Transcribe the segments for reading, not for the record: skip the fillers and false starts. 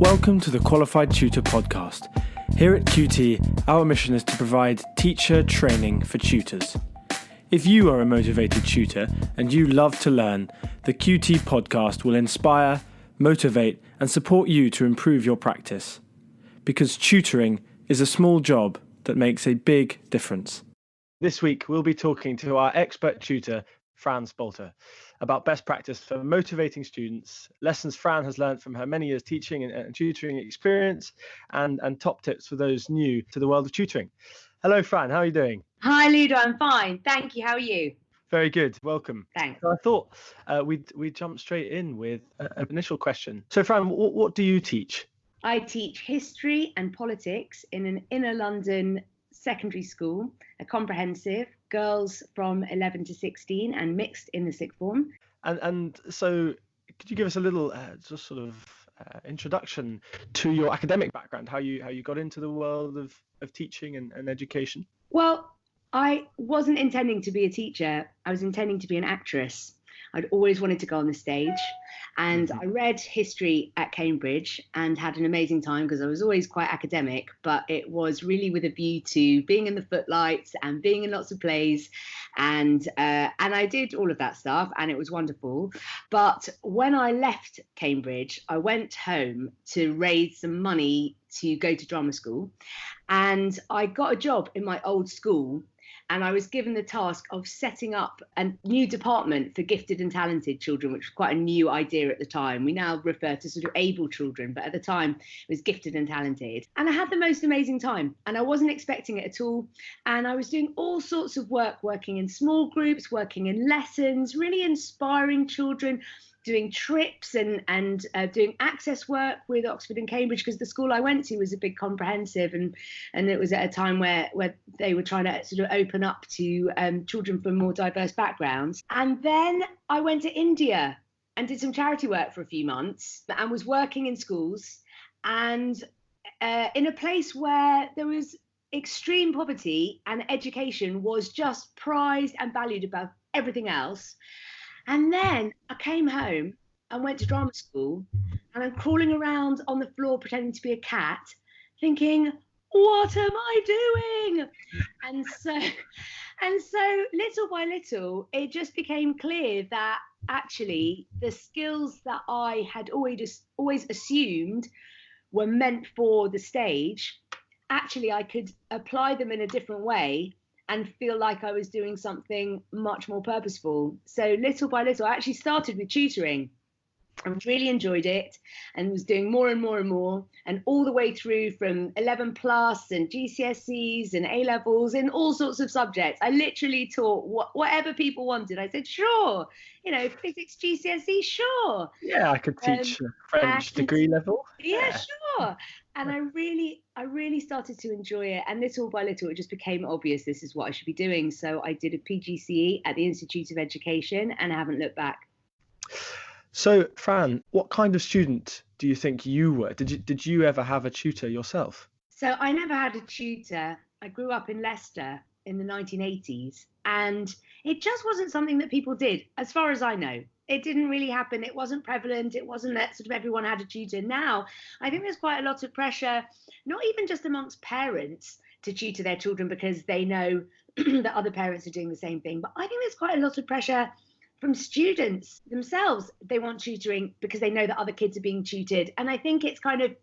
Welcome to the Qualified Tutor Podcast. Here at QT, our mission is to provide teacher training for tutors. If you are a motivated tutor and you love to learn, the QT podcast will inspire, motivate, and support you to improve your practice. Because tutoring is a small job that makes a big difference. This week, we'll be talking to our expert tutor, Fran Spalter, about best practice for motivating students, lessons Fran has learned from her many years teaching and tutoring experience, and top tips for those new to the world of tutoring. Hello, Fran. How are you doing? Hi, Ludo. I'm fine. Thank you. How are you? Very good. Welcome. Thanks. So I thought we'd jump straight in with an initial question. So, Fran, what do you teach? I teach history and politics in an inner London secondary school, a comprehensive, girls from 11 to 16 and mixed in the sixth form. And so could you give us a little introduction to your academic background, how you got into the world of teaching and education? Well, I wasn't intending to be a teacher. I was intending to be an actress. I'd always wanted to go on the stage, and I read history at Cambridge and had an amazing time because I was always quite academic, but it was really with a view to being in the footlights and being in lots of plays, and I did all of that stuff, and it was wonderful. But when I left Cambridge, I went home to raise some money to go to drama school, and I got a job in my old school. And I was given the task of setting up a new department for gifted and talented children, which was quite a new idea at the time. We now refer to sort of able children, but at the time it was gifted and talented. And I had the most amazing time, and I wasn't expecting it at all. And I was doing all sorts of work, working in small groups, working in lessons, really inspiring children, doing trips and doing access work with Oxford and Cambridge, because the school I went to was a big comprehensive, and it was at a time where they were trying to sort of open up to children from more diverse backgrounds. And then I went to India and did some charity work for a few months and was working in schools and in a place where there was extreme poverty and education was just prized and valued above everything else. And then I came home and went to drama school, and I'm crawling around on the floor pretending to be a cat, thinking, what am I doing? And so little by little, it just became clear that actually the skills that I had always assumed were meant for the stage, actually I could apply them in a different way and feel like I was doing something much more purposeful. So little by little, I actually started with tutoring. I really enjoyed it and was doing more and more and more, and all the way through from 11 plus and GCSEs and A-levels in all sorts of subjects. I literally taught whatever people wanted. I said, sure, physics GCSE, sure. Yeah, I could teach French degree level. Yeah, sure. And I really started to enjoy it. And little by little, it just became obvious this is what I should be doing. So I did a PGCE at the Institute of Education and I haven't looked back. So, Fran, what kind of student do you think you were? Did you ever have a tutor yourself? So I never had a tutor. I grew up in Leicester in the 1980s, and it just wasn't something that people did, as far as I know. It didn't really happen. It wasn't prevalent. It wasn't that sort of everyone had a tutor. Now, I think there's quite a lot of pressure, not even just amongst parents to tutor their children because they know that other parents are doing the same thing, but I think there's quite a lot of pressure from students themselves. They want tutoring because they know that other kids are being tutored. And I think it's kind of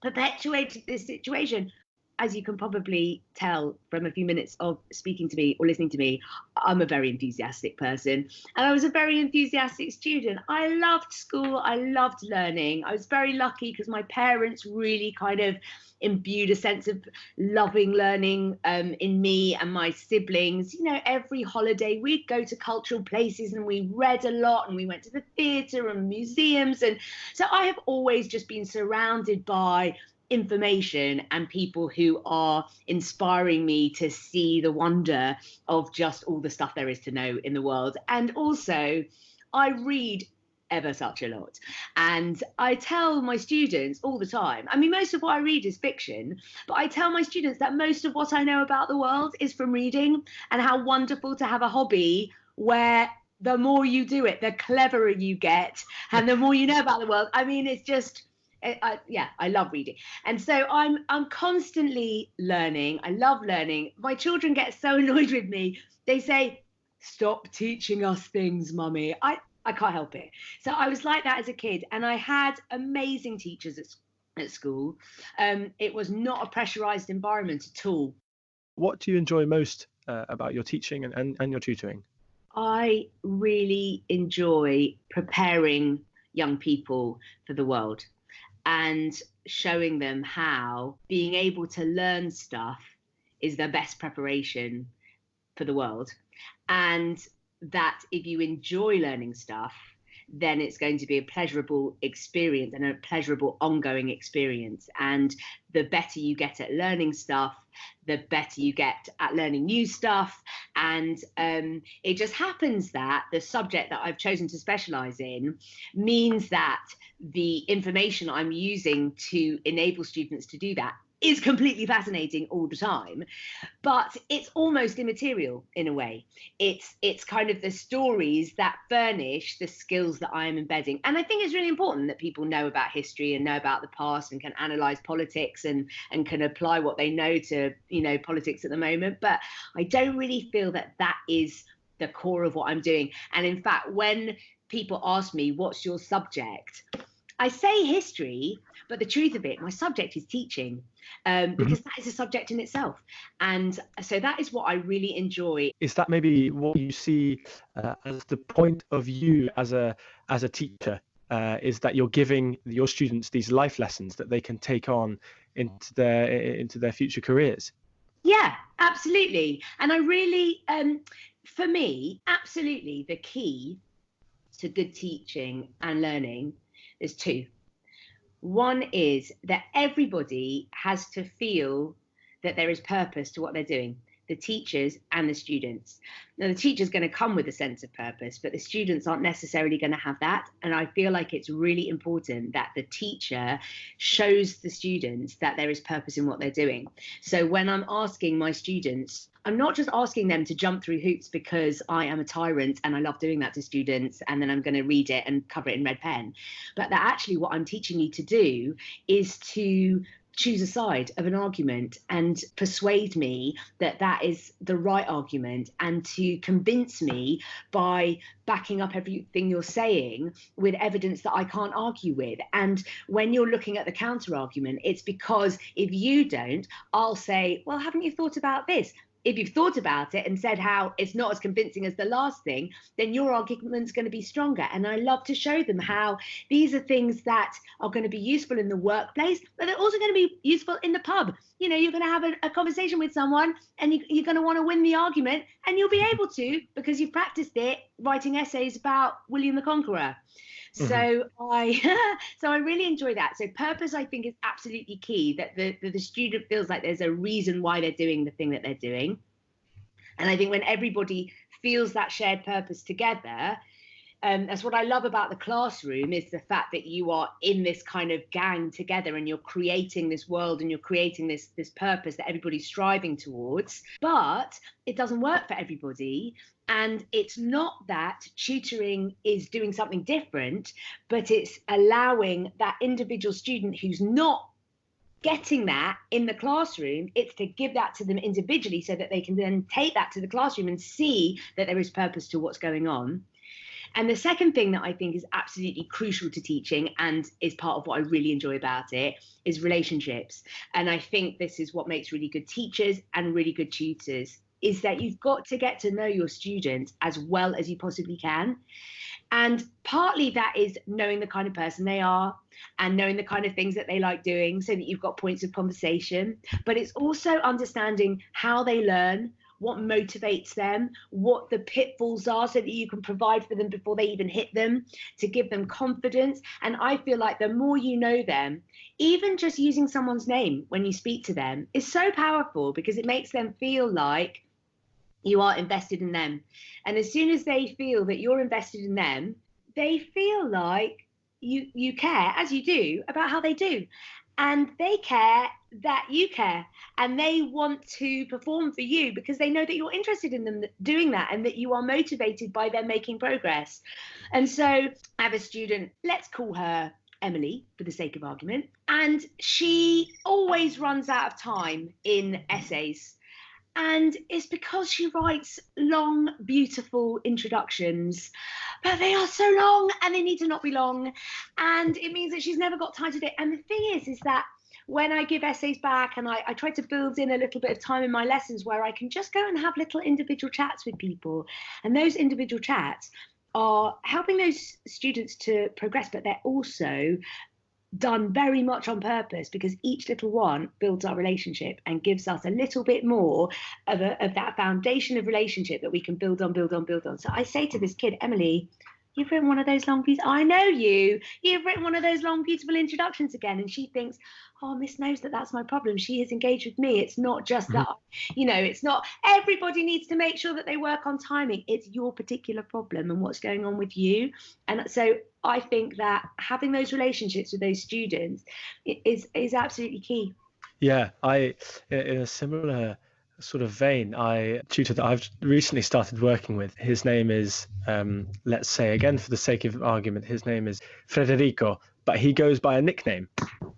perpetuated this situation. As you can probably tell from a few minutes of speaking to me or listening to me, I'm a very enthusiastic person. And I was a very enthusiastic student. I loved school. I loved learning. I was very lucky because my parents really kind of imbued a sense of loving learning in me and my siblings. Every holiday we'd go to cultural places and we read a lot and we went to the theatre and museums. And so I have always just been surrounded by information and people who are inspiring me to see the wonder of just all the stuff there is to know in the world. And also, I read ever such a lot. And I tell my students all the time, I mean, most of what I read is fiction, but I tell my students that most of what I know about the world is from reading, and how wonderful to have a hobby where the more you do it, the cleverer you get, and the more you know about the world. I mean, it's just I love reading. And so I'm constantly learning. I love learning. My children get so annoyed with me. They say, "Stop teaching us things, mummy." I can't help it. So I was like that as a kid, and I had amazing teachers at school. It was not a pressurized environment at all. What do you enjoy most about your teaching and your tutoring? I really enjoy preparing young people for the world and showing them how being able to learn stuff is the best preparation for the world. And that if you enjoy learning stuff, then it's going to be a pleasurable experience and a pleasurable ongoing experience. And the better you get at learning stuff, the better you get at learning new stuff. And it just happens that the subject that I've chosen to specialize in means that the information I'm using to enable students to do that is completely fascinating all the time, but it's almost immaterial in a way. It's kind of the stories that furnish the skills that I am embedding. And I think it's really important that people know about history and know about the past and can analyze politics and can apply what they know to, politics at the moment. But I don't really feel that that is the core of what I'm doing. And in fact, when people ask me, what's your subject? I say history, but the truth of it, my subject is teaching, because that is a subject in itself. And so that is what I really enjoy. Is that maybe what you see as the point of you as a teacher? Is that you're giving your students these life lessons that they can take on into their future careers? Yeah, absolutely. And I really, for me, absolutely the key to good teaching and learning is two. One is that everybody has to feel that there is purpose to what they're doing, the teachers and the students. Now, the teacher's going to come with a sense of purpose, but the students aren't necessarily going to have that. And I feel like it's really important that the teacher shows the students that there is purpose in what they're doing. So when I'm asking my students, I'm not just asking them to jump through hoops because I am a tyrant and I love doing that to students, and then I'm going to read it and cover it in red pen. But that actually what I'm teaching you to do is to choose a side of an argument and persuade me that that is the right argument, and to convince me by backing up everything you're saying with evidence that I can't argue with. And when you're looking at the counter argument, it's because if you don't, I'll say, well, haven't you thought about this? If you've thought about it and said how it's not as convincing as the last thing, then your argument's going to be stronger. And I love to show them how these are things that are going to be useful in the workplace, but they're also going to be useful in the pub. You're going to have a conversation with someone and you're going to want to win the argument, and you'll be able to because you've practiced it writing essays about William the Conqueror. So I really enjoy that. So purpose, I think, is absolutely key, that the student feels like there's a reason why they're doing the thing that they're doing. And I think when everybody feels that shared purpose together, that's what I love about the classroom, is the fact that you are in this kind of gang together and you're creating this world and you're creating this purpose that everybody's striving towards. But it doesn't work for everybody. And it's not that tutoring is doing something different, but it's allowing that individual student who's not getting that in the classroom, it's to give that to them individually so that they can then take that to the classroom and see that there is purpose to what's going on. And the second thing that I think is absolutely crucial to teaching and is part of what I really enjoy about it is relationships. And I think this is what makes really good teachers and really good tutors, is that you've got to get to know your students as well as you possibly can. And partly that is knowing the kind of person they are and knowing the kind of things that they like doing so that you've got points of conversation. But it's also understanding how they learn, what motivates them, what the pitfalls are, so that you can provide for them before they even hit them, to give them confidence. And I feel like the more you know them, even just using someone's name when you speak to them is so powerful, because it makes them feel like you are invested in them. And as soon as they feel that you're invested in them, they feel like you care, as you do, about how they do. And they care that you care, and they want to perform for you because they know that you're interested in them doing that and that you are motivated by them making progress. And so I have a student, let's call her Emily, for the sake of argument. And she always runs out of time in essays. And it's because she writes long, beautiful introductions, but they are so long and they need to not be long. And it means that she's never got time to do it. And the thing is that when I give essays back, and I try to build in a little bit of time in my lessons where I can just go and have little individual chats with people. And those individual chats are helping those students to progress, but they're also done very much on purpose, because each little one builds our relationship and gives us a little bit more of that foundation of relationship that we can build on. So I say to this kid, Emily, you've written one of those long, I know you've written one of those long, beautiful introductions again. And she thinks, oh, Miss knows that that's my problem. She has engaged with me. It's not just that, it's not, everybody needs to make sure that they work on timing. It's your particular problem and what's going on with you. And so I think that having those relationships with those students is absolutely key. Yeah, in a similar sort of vein, a tutor that I've recently started working with, his name is, let's say again for the sake of argument, his name is Federico, but he goes by a nickname.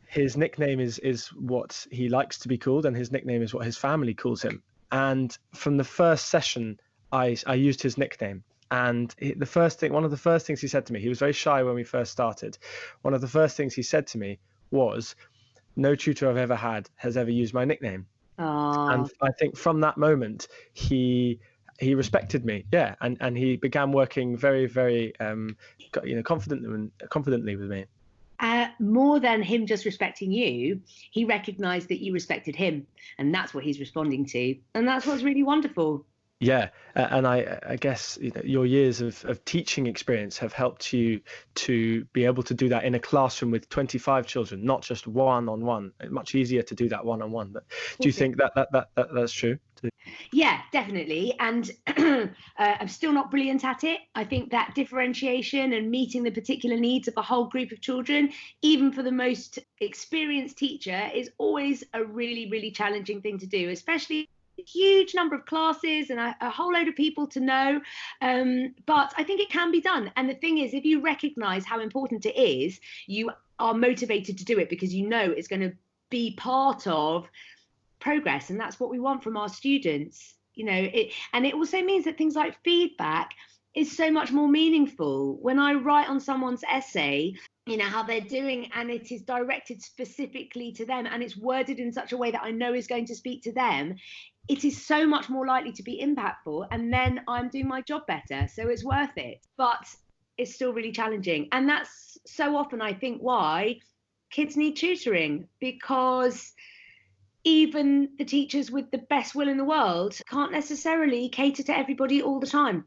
His nickname is what he likes to be called, and his nickname is what his family calls him. And from the first session, I used his nickname. And one of the first things he said to me, he was very shy when we first started. One of the first things he said to me was, no tutor I've ever had has ever used my nickname. Aww. And I think from that moment, he respected me. Yeah. And he began working very, very, confidently with me. More than him just respecting you, he recognized that you respected him, and that's what he's responding to, and that's what's really wonderful. Yeah, and I guess your years of teaching experience have helped you to be able to do that in a classroom with 25 children, not just one-on-one. It's much easier to do that one-on-one. But do you think that's true? Yeah, definitely. And I'm still not brilliant at it. I think that differentiation and meeting the particular needs of a whole group of children, even for the most experienced teacher, is always a really, really challenging thing to do, especially a huge number of classes and a whole load of people to know. But I think it can be done. And the thing is, if you recognize how important it is, you are motivated to do it because you know it's going to be part of progress, and that's what we want from our students. And it also means that things like feedback is so much more meaningful. When I write on someone's essay, how they're doing, and it is directed specifically to them, and it's worded in such a way that I know is going to speak to them, it is so much more likely to be impactful, and then I'm doing my job better, so it's worth it. But it's still really challenging, and that's so often, I think, why kids need tutoring, because even the teachers with the best will in the world can't necessarily cater to everybody all the time.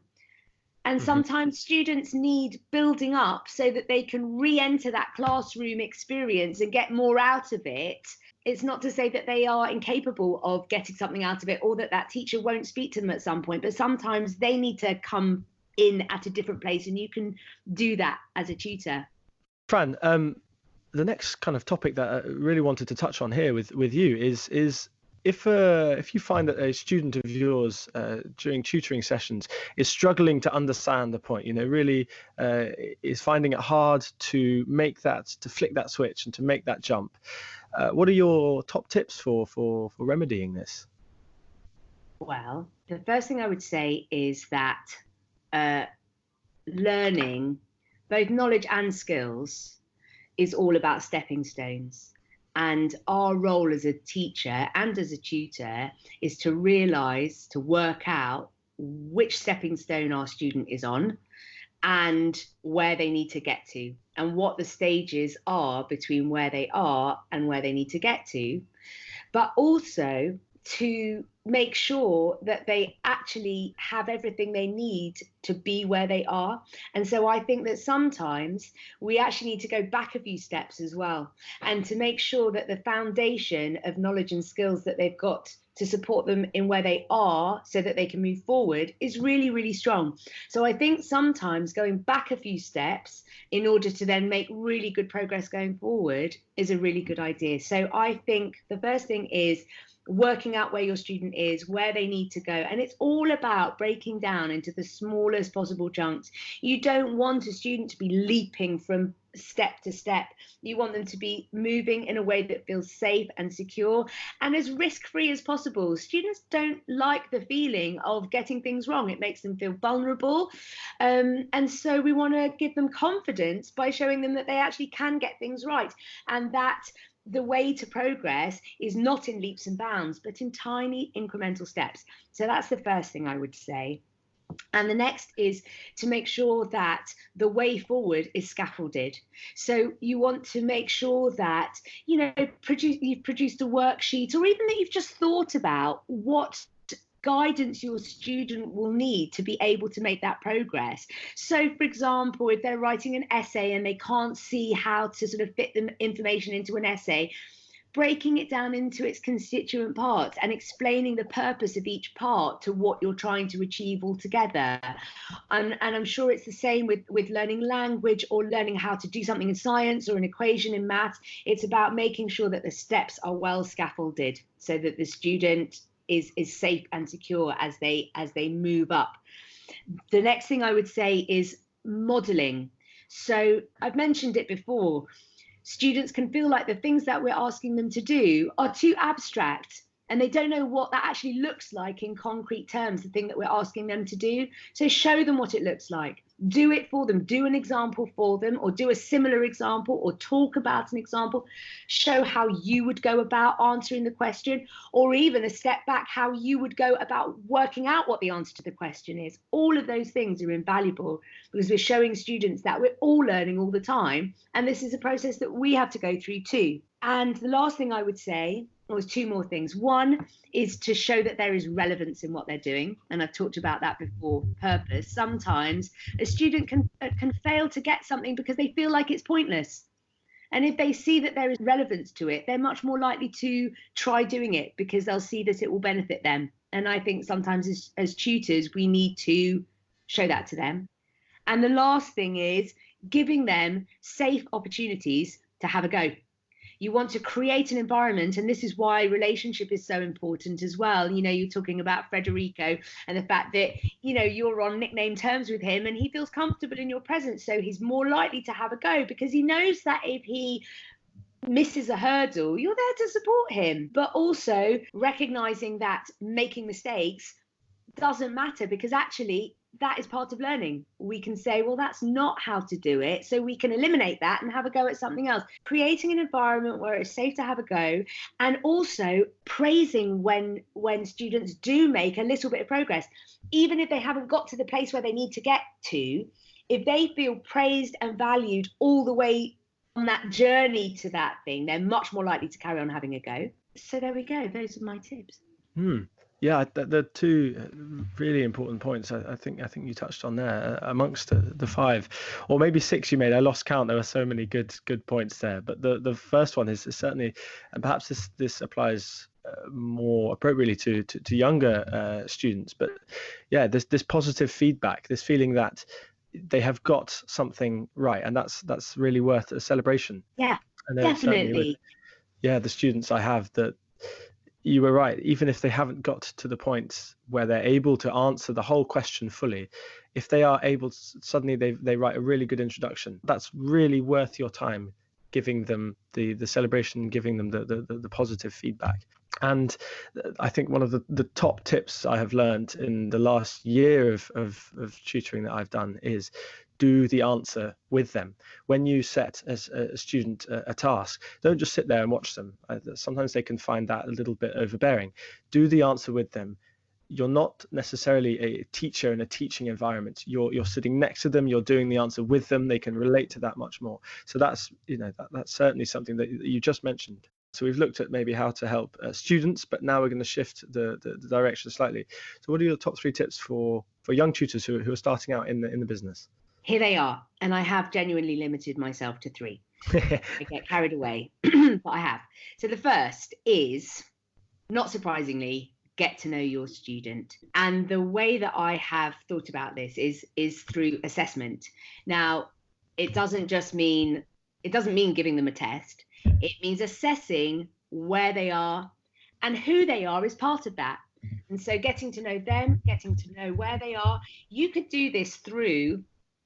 And sometimes students need building up so that they can re-enter that classroom experience and get more out of it. It's not to say that they are incapable of getting something out of it, or that teacher won't speak to them at some point, but sometimes they need to come in at a different place, and you can do that as a tutor. Fran, the next kind of topic that I really wanted to touch on here with you is if you find that a student of yours during tutoring sessions is struggling to understand the point, really is finding it hard to flick that switch and to make that jump, what are your top tips for remedying this? Well, the first thing I would say is that learning both knowledge and skills is all about stepping stones. And our role as a teacher and as a tutor is to realise, to work out which stepping stone our student is on and where they need to get to, and what the stages are between where they are and where they need to get to, but also to make sure that they actually have everything they need to be where they are. And so I think that sometimes we actually need to go back a few steps as well, and to make sure that the foundation of knowledge and skills that they've got to support them in where they are so that they can move forward is really, really strong. So I think sometimes going back a few steps in order to then make really good progress going forward is a really good idea. So I think the first thing is working out where your student is, where they need to go. And it's all about breaking down into the smallest possible chunks. You don't want a student to be leaping from step to step. You want them to be moving in a way that feels safe and secure and as risk-free as possible. Students don't like the feeling of getting things wrong. It makes them feel vulnerable. And so we want to give them confidence by showing them that they actually can get things right, and that the way to progress is not in leaps and bounds, but in tiny incremental steps. So that's the first thing I would say. And the next is to make sure that the way forward is scaffolded. So you want to make sure that, you've produced a worksheet, or even that you've just thought about what guidance your student will need to be able to make that progress. So, for example, if they're writing an essay and they can't see how to sort of fit the information into an essay, breaking it down into its constituent parts and explaining the purpose of each part to what you're trying to achieve altogether. And I'm sure it's the same with learning language or learning how to do something in science or an equation in maths. It's about making sure that the steps are well scaffolded so that the student is safe and secure as they move up. The next thing I would say is modeling. So I've mentioned it before. Students can feel like the things that we're asking them to do are too abstract and they don't know what that actually looks like in concrete terms, the thing that we're asking them to do. So show them what it looks like. Do it for them. Do an example for them, or do a similar example, or talk about an example. Show how you would go about answering the question, or even a step back, how you would go about working out what the answer to the question is. All of those things are invaluable because we're showing students that we're all learning all the time. And this is a process that we have to go through too. And the last thing I would say, or two more things. One is to show that there is relevance in what they're doing. And I've talked about that before, purpose. Sometimes a student can fail to get something because they feel like it's pointless. And if they see that there is relevance to it, they're much more likely to try doing it because they'll see that it will benefit them. And I think sometimes as tutors, we need to show that to them. And the last thing is giving them safe opportunities to have a go. You want to create an environment, and this is why relationship is so important as well. You're talking about Federico and the fact that, you're on nickname terms with him and he feels comfortable in your presence. So he's more likely to have a go because he knows that if he misses a hurdle, you're there to support him. But also recognizing that making mistakes doesn't matter because actually that is part of learning. We can say, well, that's not how to do it. So we can eliminate that and have a go at something else. Creating an environment where it's safe to have a go, and also praising when students do make a little bit of progress, even if they haven't got to the place where they need to get to. If they feel praised and valued all the way on that journey to that thing, they're much more likely to carry on having a go. So there we go. Those are my tips. Yeah, the two really important points I think you touched on there amongst the five, or maybe six you made. I lost count. There were so many good points there. But the first one is certainly, and perhaps this applies more appropriately to younger students. But yeah, this positive feedback, this feeling that they have got something right, and that's really worth a celebration. Yeah, and definitely. The students I have that. You were right. Even if they haven't got to the point where they're able to answer the whole question fully, if they are able to, suddenly they write a really good introduction. That's really worth your time, giving them the celebration, giving them the positive feedback. And I think one of the top tips I have learned in the last year of tutoring that I've done is do the answer with them. When you set as a student a task, don't just sit there and watch them. Sometimes they can find that a little bit overbearing. Do the answer with them. You're not necessarily a teacher in a teaching environment. You're sitting next to them. You're doing the answer with them. They can relate to that much more. So that's that's certainly something that you just mentioned. So we've looked at maybe how to help students, but now we're going to shift the direction slightly. So what are your top three tips for young tutors who are starting out in the business? Here they are. And I have genuinely limited myself to three. I get carried away, but I have. So the first is, not surprisingly, get to know your student. And the way that I have thought about this is through assessment. Now, it doesn't mean giving them a test. It means assessing where they are And who they are is part of that. And so getting to know them, getting to know where they are, you could do this through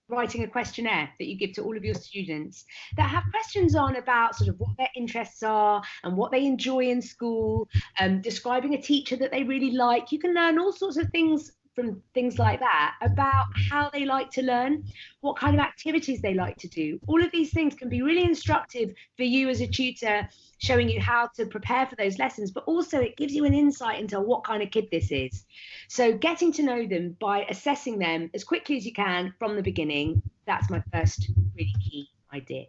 writing a questionnaire that you give to all of your students that have questions on about sort of what their interests are and what they enjoy in school, describing a teacher that they really like. You can learn all sorts of things from things like that about how they like to learn, what kind of activities they like to do. All of these things can be really instructive for you as a tutor, showing you how to prepare for those lessons, but also it gives you an insight into what kind of kid this is. So getting to know them by assessing them as quickly as you can from the beginning, that's my first really key idea.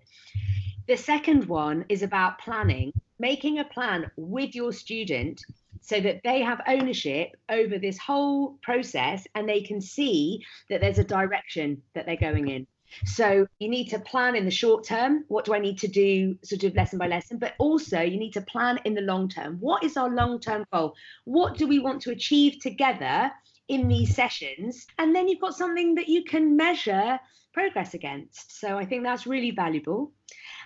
The second one is about planning, making a plan with your student so that they have ownership over this whole process and they can see that there's a direction that they're going in. So you need to plan in the short term. What do I need to do sort of lesson by lesson? But also you need to plan in the long term. What is our long-term goal? What do we want to achieve together in these sessions? And then you've got something that you can measure progress against. So I think that's really valuable.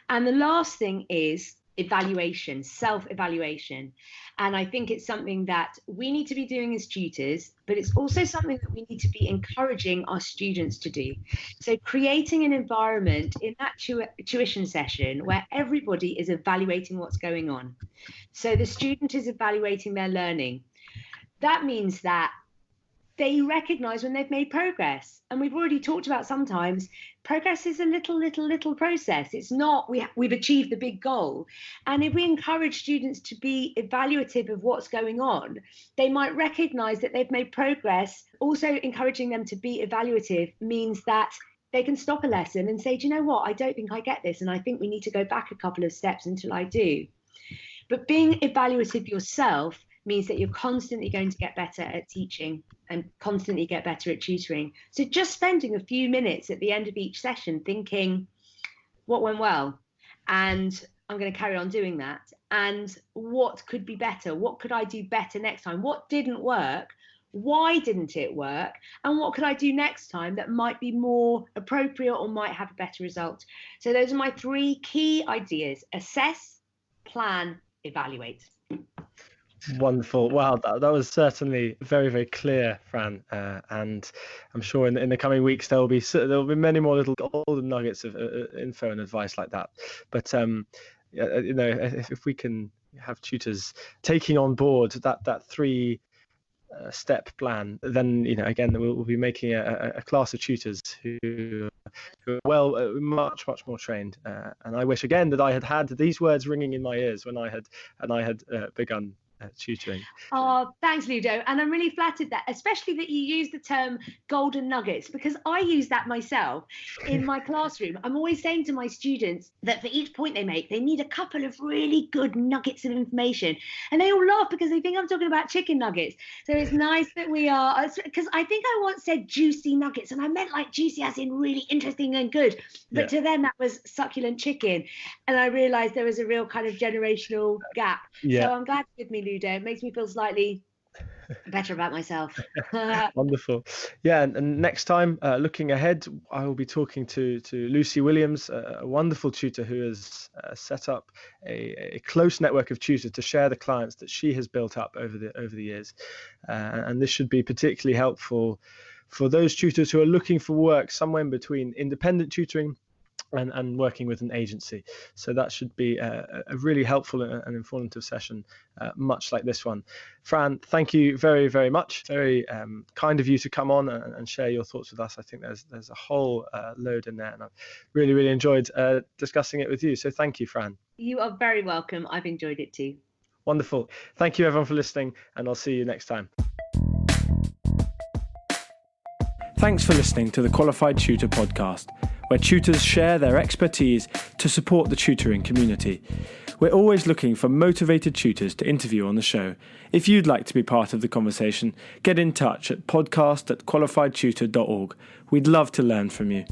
And the last thing is evaluation, self-evaluation. And I think it's something that we need to be doing as tutors, but it's also something that we need to be encouraging our students to do. So creating an environment in that tuition session where everybody is evaluating what's going on. So the student is evaluating their learning. That means that they recognize when they've made progress. And we've already talked about sometimes progress is a little process. It's not we've achieved the big goal. And if we encourage students to be evaluative of what's going on, they might recognize that they've made progress. Also encouraging them to be evaluative means that they can stop a lesson and say, do you know what? I don't think I get this. And I think we need to go back a couple of steps until I do. But being evaluative yourself means that you're constantly going to get better at teaching and constantly get better at tutoring. So just spending a few minutes at the end of each session thinking, what went well? And I'm going to carry on doing that. And what could be better? What could I do better next time? What didn't work? Why didn't it work? And what could I do next time that might be more appropriate or might have a better result? So those are my three key ideas: assess, plan, evaluate. Wonderful. Wow, that was certainly very, very clear, Fran. And I'm sure in the coming weeks there will be many more little golden nuggets of info and advice like that. But if we can have tutors taking on board that three step plan, then again we'll be making a class of tutors who are much more trained. And I wish again that I had these words ringing in my ears when I had begun tutoring. Oh, thanks, Ludo. And I'm really flattered that, especially that you use the term golden nuggets, because I use that myself in my classroom. I'm always saying to my students that for each point they make, they need a couple of really good nuggets of information. And they all laugh because they think I'm talking about chicken nuggets. So it's nice that we are, because I think I once said juicy nuggets, and I meant like juicy as in really interesting and good. But to them, that was succulent chicken. And I realized there was a real kind of generational gap. So I'm glad you're with me, Ludo. It makes me feel slightly better about myself. Wonderful. Yeah, and next time, looking ahead, I will be talking to Lucy Williams, a wonderful tutor who has set up a close network of tutors to share the clients that she has built up over the years. And this should be particularly helpful for those tutors who are looking for work somewhere in between independent tutoring and working with an agency. So that should be a really helpful and informative session, much like this one. Fran, thank you very, very much. Very kind of you to come on and share your thoughts with us. I think there's a whole load in there, and I've really, really enjoyed discussing it with you. So thank you, Fran. You are very welcome. I've enjoyed it too. Wonderful. Thank you, everyone, for listening, and I'll see you next time. Thanks for listening to the Qualified Tutor podcast, where tutors share their expertise to support the tutoring community. We're always looking for motivated tutors to interview on the show. If you'd like to be part of the conversation, get in touch at podcast@qualifiedtutor.org. We'd love to learn from you.